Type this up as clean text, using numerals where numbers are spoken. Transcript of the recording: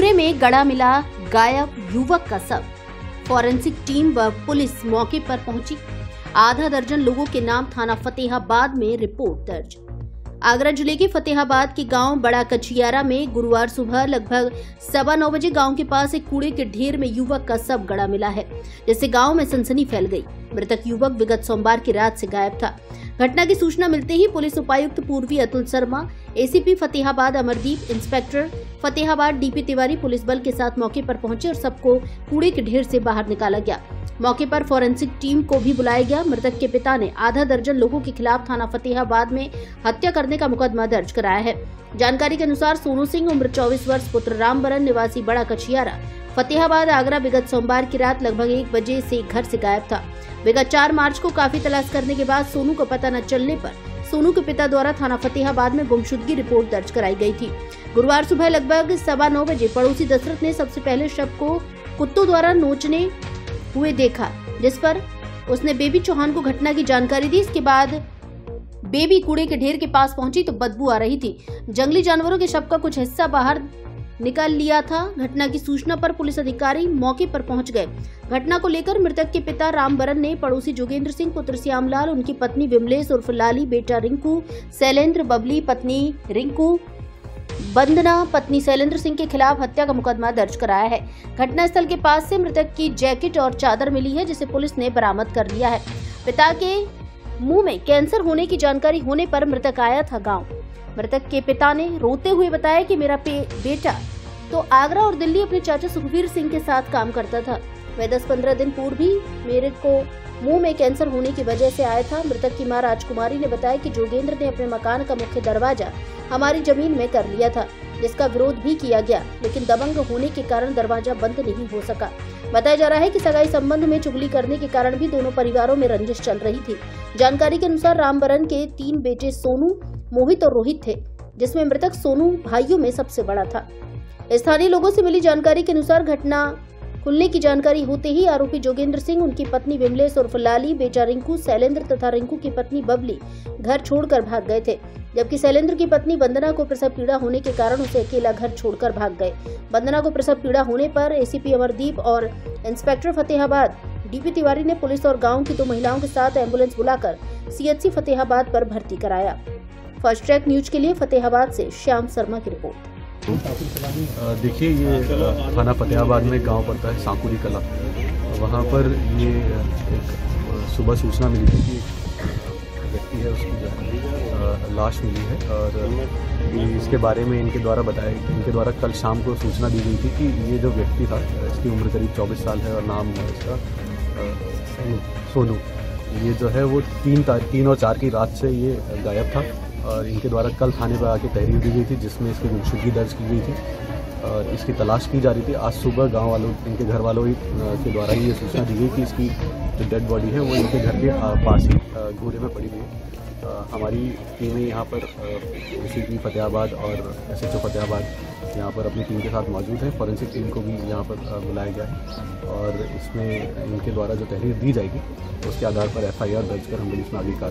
Murray में गड़ा मिला गायब युवक का शव। फॉरेंसिक टीम व पुलिस मौके पर पहुंची। आधा दर्जन लोगों के नाम थाना फतेहाबाद में रिपोर्ट दर्ज। आगरा जिले के फतेहाबाद के गांव बड़ा कचियारा में गुरुवार सुबह लगभग 9:15 बजे गांव के पास एक कूड़े के ढेर में युवक का शव गड़ा मिला है, जिससे गांव में सनसनी फैल गई। मृतक युवक विगत सोमवार की रात से गायब था। घटना की सूचना मिलते ही पुलिस उपायुक्त पूर्वी Atul Sharma, ACP Fatehabad Amardeep, inspector Fatehabad DP Tiwari police बल के साथ मौके पर पहुंचे और सबको कूड़े के ढेर से बाहर निकाला गया। मौके पर फॉरेंसिक टीम को भी बुलाया गया। मृतक के पिता ने आधा दर्जन लोगों के खिलाफ थाना फतेहाबाद में हत्या करने का मुकदमा दर्ज कराया है। जानकारी के अनुसार सोनू सिंह उम्र 24 वर्ष पुत्र रामबरन निवासी बड़ा कचियारा फतेहाबाद आगरा विगत सोमवार की रात लगभग 1 बजे से घर से गायब था। विगत 4 मार्च को काफी तलाश करने के बाद सोनू को पता न चलने पर सोनू के पिता द्वारा थाना फतेहाबाद में गुमशुदगी रिपोर्ट दर्ज कराई गई थी। गुरुवार सुबह लगभग 9:15 बजे पड़ोसी दशरथ ने सबसे पहले शव को कुत्तों द्वारा नोचने हुए देखा, जिस पर उसने बेबी चौहान को घटना की जानकारी दी। इसके बाद बेबी कूड़े के ढेर के पास पहुंची तो बदबू आ रही थी। जंगली जानवरों के शव का कुछ हिस्सा बाहर निकाल लिया था। घटना की सूचना पर पुलिस अधिकारी मौके पर पहुंच गए। घटना को लेकर मृतक के पिता रामबरन ने पड़ोसी जोगेंद्र सिंह, पुत्र श्यामलाल, उनकी पत्नी विमलेश उर्फ लाली, बेटा रिंकू, शैलेंद्र, बबली, पत्नी रिंकू, बंदना, पत्नी शैलेंद्र सिंह के खिलाफ हत्या का मुकदमा दर्ज कराया है। घटनास्थल के पास से मृतक की जैकेट और चादर मिली है, जिसे पुलिस ने बरामद कर लिया है। पिता के मुंह में कैंसर होने की जानकारी होने पर मृतक आया था गांव। मृतक के पिता ने रोते हुए बताया कि मेरा बेटा तो आगरा और दिल्ली अपने चाचा सुखबीर सिंह के साथ काम करता था। वह 10-15 दिन पूर्व भी मेरे को मुंह में कैंसर होने की वजह से आया था। मृतक की मां राजकुमारी ने बताया कि जोगेंद्र ने अपने मकान का मुख्य दरवाजा हमारी जमीन में कर लिया था, जिसका विरोध भी किया गया, लेकिन दबंग होने के कारण दरवाजा बंद नहीं हो सका। बताया जा रहा है कि सगाई संबंध में चुगली करने के कारण भी दोनों परिवारों में रंजिश चल रही थी। जानकारी के अनुसार रामबरन के 3 बेटे सोनू, मोहित और रोहित थे, जिसमें मृतक सोनू भाइयों में सबसे बड़ा था। स्थानीय लोगों से मिली जानकारी के अनुसार घटना खुलने की जानकारी होते ही आरोपी जोगेंद्र सिंह, उनकी पत्नी विमलेश उर्फ लाली, बेटा रिंकू, शैलेंद्र तथा रिंकू की पत्नी बबली घर छोड़कर भाग गए थे, जबकि शैलेंद्र की पत्नी वंदना को प्रसव पीड़ा होने के कारण उसे अकेला घर छोड़कर भाग गए। वंदना को प्रसव पीड़ा होने पर एसीपी अमरदीप और इंस्पेक्टर फतेहाबाद डीपी तिवारी ने पुलिस और गाँव की 2 महिलाओं के साथ एम्बुलेंस बुलाकर सीएचसी फतेहाबाद पर भर्ती कराया। फर्स्ट ट्रैक न्यूज के लिए फतेहाबाद से श्याम शर्मा की रिपोर्ट। देखिए, ये थाना फतेहाबाद में गांव पड़ता है सांकुरी कला। वहाँ पर ये एक सुबह सूचना मिली थी कि एक व्यक्ति है, उसकी जो लाश मिली है, और इसके बारे में इनके द्वारा कल शाम को सूचना दी गई थी कि ये जो व्यक्ति था, इसकी उम्र करीब 24 साल है और नाम है इसका सोनू। ये जो है वो 3 और 4 की रात से ये गायब था और इनके द्वारा कल थाने पर आके तहरीर दी गई थी, जिसमें इसकी गुमशुदगी दर्ज की गई थी और इसकी तलाश की जा रही थी। आज सुबह गांव वालों, इनके घर वालों के द्वारा ही ये सूचना दी गई कि इसकी जो डेड बॉडी है वो इनके घर के पास ही घूरे में पड़ी हुई है। हमारी टीमें यहाँ पर एसीपी फतेहाबाद और एसएचओ फतेहाबाद यहाँ पर अपनी टीम के साथ मौजूद है। फॉरेंसिक टीम को भी यहाँ पर बुलाया गया है और इसमें इनके द्वारा जो तहरीर दी जाएगी उसके आधार पर FIR दर्ज कर हम लोग इसमें आगे